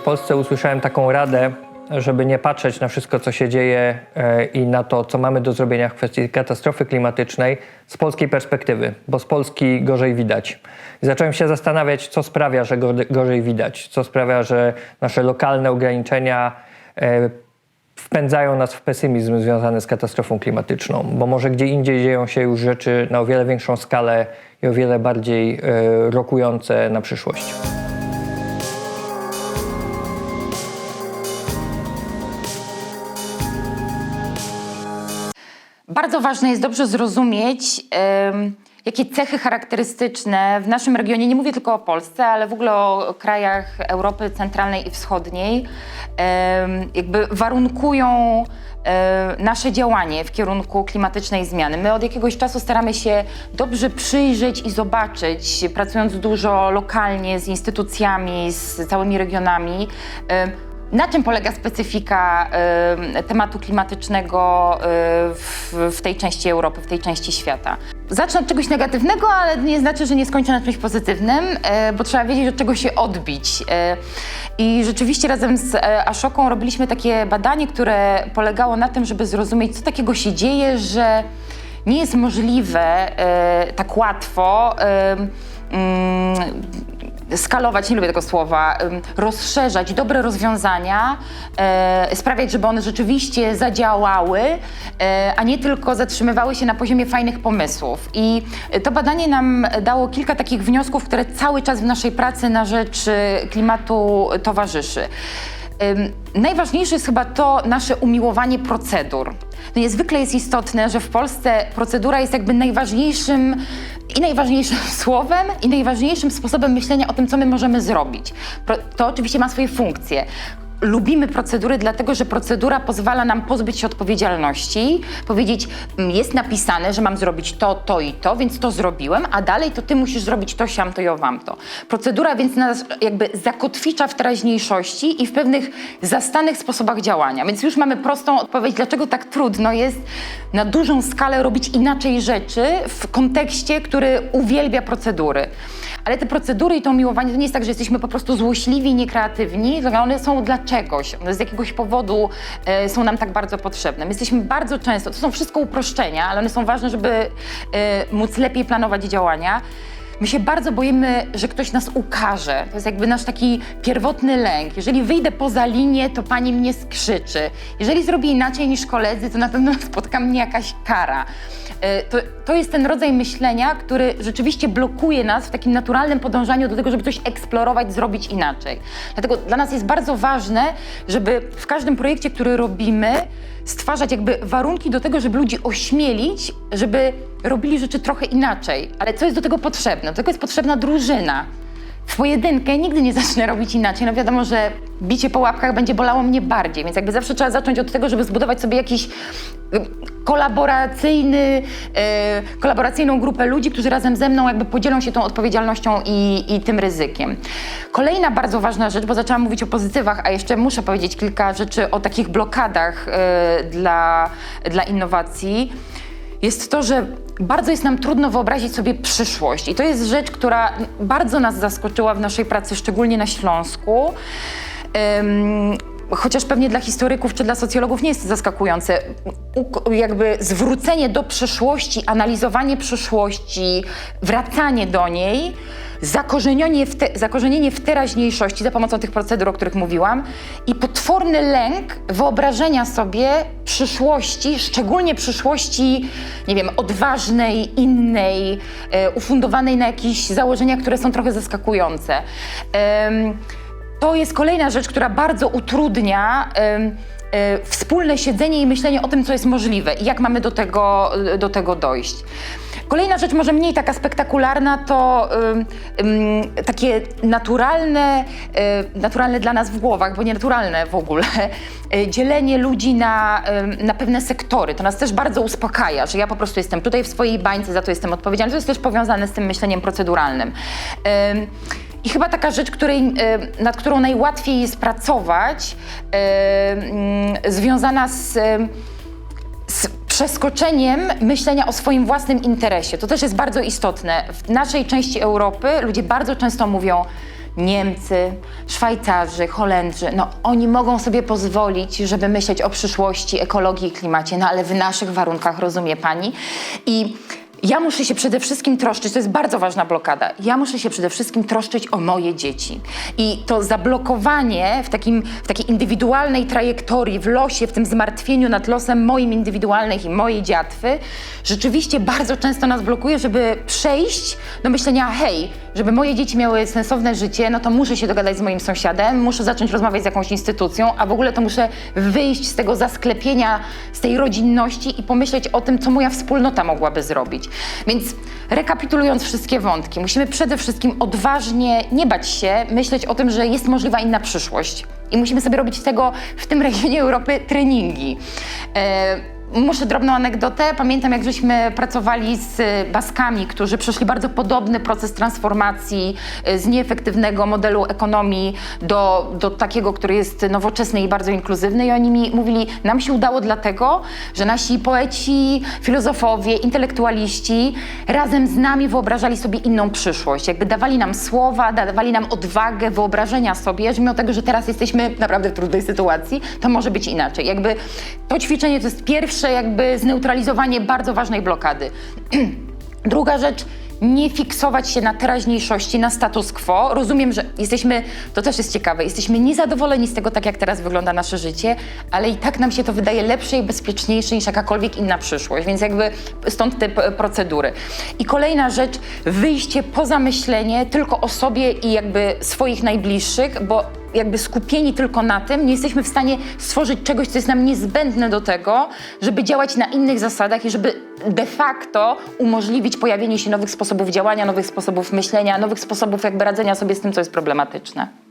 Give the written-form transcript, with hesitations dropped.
Polsce usłyszałem taką radę, żeby nie patrzeć na wszystko, co się dzieje i na to, co mamy do zrobienia w kwestii katastrofy klimatycznej z polskiej perspektywy, bo z Polski gorzej widać. I zacząłem się zastanawiać, co sprawia, że gorzej widać, co sprawia, że nasze lokalne ograniczenia wpędzają nas w pesymizm związany z katastrofą klimatyczną, bo może gdzie indziej dzieją się już rzeczy na o wiele większą skalę i o wiele bardziej rokujące na przyszłość. Bardzo ważne jest dobrze zrozumieć, jakie cechy charakterystyczne w naszym regionie, nie mówię tylko o Polsce, ale w ogóle o krajach Europy Centralnej i Wschodniej, jakby warunkują nasze działanie w kierunku klimatycznej zmiany. My od jakiegoś czasu staramy się dobrze przyjrzeć i zobaczyć, pracując dużo lokalnie z instytucjami, z całymi regionami, na czym polega specyfika tematu klimatycznego w tej części Europy, w tej części świata? Zacznę od czegoś negatywnego, ale nie znaczy, że nie skończę na czymś pozytywnym, bo trzeba wiedzieć, od czego się odbić. I rzeczywiście razem z Ashoką robiliśmy takie badanie, które polegało na tym, żeby zrozumieć, co takiego się dzieje, że nie jest możliwe tak łatwo skalować, nie lubię tego słowa, rozszerzać dobre rozwiązania, sprawiać, żeby one rzeczywiście zadziałały, a nie tylko zatrzymywały się na poziomie fajnych pomysłów. I to badanie nam dało kilka takich wniosków, które cały czas w naszej pracy na rzecz klimatu towarzyszy. Najważniejsze jest chyba to nasze umiłowanie procedur. No niezwykle jest istotne, że w Polsce procedura jest jakby najważniejszym słowem i najważniejszym sposobem myślenia o tym, co my możemy zrobić. To oczywiście ma swoje funkcje. Lubimy procedury, dlatego że procedura pozwala nam pozbyć się odpowiedzialności, powiedzieć, jest napisane, że mam zrobić to, to i to, więc to zrobiłem, a dalej to ty musisz zrobić to, siam, to i owam to. Procedura więc nas jakby zakotwicza w teraźniejszości i w pewnych zastanych sposobach działania. Więc już mamy prostą odpowiedź, dlaczego tak trudno jest na dużą skalę robić inaczej rzeczy w kontekście, który uwielbia procedury. Ale te procedury i to umiłowanie to nie jest tak, że jesteśmy po prostu złośliwi i niekreatywni, tylko one są dla czegoś, one z jakiegoś powodu są nam tak bardzo potrzebne. My jesteśmy bardzo często, to są wszystko uproszczenia, ale one są ważne, żeby móc lepiej planować działania. My się bardzo boimy, że ktoś nas ukaże. To jest jakby nasz taki pierwotny lęk. Jeżeli wyjdę poza linię, to pani mnie skrzyczy. Jeżeli zrobię inaczej niż koledzy, to na pewno spotka mnie jakaś kara. To jest ten rodzaj myślenia, który rzeczywiście blokuje nas w takim naturalnym podążaniu do tego, żeby coś eksplorować, zrobić inaczej. Dlatego dla nas jest bardzo ważne, żeby w każdym projekcie, który robimy, stwarzać jakby warunki do tego, żeby ludzi ośmielić, żeby robili rzeczy trochę inaczej. Ale co jest do tego potrzebne? Do tego jest potrzebna drużyna. W pojedynkę nigdy nie zacznę robić inaczej. No wiadomo, że bicie po łapkach będzie bolało mnie bardziej, więc jakby zawsze trzeba zacząć od tego, żeby zbudować sobie jakiś kolaboracyjną grupę ludzi, którzy razem ze mną jakby podzielą się tą odpowiedzialnością i tym ryzykiem. Kolejna bardzo ważna rzecz, bo zaczęłam mówić o pozytywach, a jeszcze muszę powiedzieć kilka rzeczy o takich blokadach dla innowacji, jest to, że bardzo jest nam trudno wyobrazić sobie przyszłość. I to jest rzecz, która bardzo nas zaskoczyła w naszej pracy, szczególnie na Śląsku. Chociaż pewnie dla historyków czy dla socjologów nie jest to zaskakujące. Jakby zwrócenie do przeszłości, analizowanie przyszłości, wracanie do niej, zakorzenienie w teraźniejszości za pomocą tych procedur, o których mówiłam, i potworny lęk wyobrażenia sobie przyszłości, szczególnie przyszłości, nie wiem, odważnej, innej, ufundowanej na jakichś założeniach, które są trochę zaskakujące. To jest kolejna rzecz, która bardzo utrudnia wspólne siedzenie i myślenie o tym, co jest możliwe i jak mamy do tego dojść. Kolejna rzecz, może mniej taka spektakularna, to takie naturalne dla nas w głowach, bo nie naturalne w ogóle, dzielenie ludzi na pewne sektory. To nas też bardzo uspokaja, że ja po prostu jestem tutaj w swojej bańce, za to jestem odpowiedzialna. To jest też powiązane z tym myśleniem proceduralnym. I chyba taka rzecz, nad którą najłatwiej jest pracować, związana z przeskoczeniem myślenia o swoim własnym interesie. To też jest bardzo istotne. W naszej części Europy ludzie bardzo często mówią: Niemcy, Szwajcarzy, Holendrzy, no oni mogą sobie pozwolić, żeby myśleć o przyszłości, ekologii i klimacie, no ale w naszych warunkach, rozumie pani? I ja muszę się przede wszystkim troszczyć, to jest bardzo ważna blokada, ja muszę się przede wszystkim troszczyć o moje dzieci. I to zablokowanie w takiej indywidualnej trajektorii, w losie, w tym zmartwieniu nad losem moim indywidualnych i mojej dziatwy, rzeczywiście bardzo często nas blokuje, żeby przejść do myślenia: hej, żeby moje dzieci miały sensowne życie, no to muszę się dogadać z moim sąsiadem, muszę zacząć rozmawiać z jakąś instytucją, a w ogóle to muszę wyjść z tego zasklepienia, z tej rodzinności i pomyśleć o tym, co moja wspólnota mogłaby zrobić. Więc rekapitulując wszystkie wątki, musimy przede wszystkim odważnie nie bać się myśleć o tym, że jest możliwa inna przyszłość. I musimy sobie robić z tego w tym regionie Europy treningi. Muszę drobną anegdotę. Pamiętam, jak żeśmy pracowali z Baskami, którzy przeszli bardzo podobny proces transformacji z nieefektywnego modelu ekonomii do takiego, który jest nowoczesny i bardzo inkluzywny. I oni mi mówili: nam się udało dlatego, że nasi poeci, filozofowie, intelektualiści razem z nami wyobrażali sobie inną przyszłość. Jakby dawali nam słowa, dawali nam odwagę wyobrażenia sobie, że mimo tego, że teraz jesteśmy naprawdę w trudnej sytuacji, to może być inaczej. Jakby to ćwiczenie to jest pierwsze jakby zneutralizowanie bardzo ważnej blokady. Druga rzecz, nie fiksować się na teraźniejszości, na status quo. Rozumiem, że jesteśmy, to też jest ciekawe, jesteśmy niezadowoleni z tego, tak jak teraz wygląda nasze życie, ale i tak nam się to wydaje lepsze i bezpieczniejsze niż jakakolwiek inna przyszłość, więc jakby stąd te procedury. I kolejna rzecz, wyjście poza myślenie tylko o sobie i jakby swoich najbliższych, bo jakby skupieni tylko na tym, nie jesteśmy w stanie stworzyć czegoś, co jest nam niezbędne do tego, żeby działać na innych zasadach i żeby de facto umożliwić pojawienie się nowych sposobów działania, nowych sposobów myślenia, nowych sposobów jakby radzenia sobie z tym, co jest problematyczne.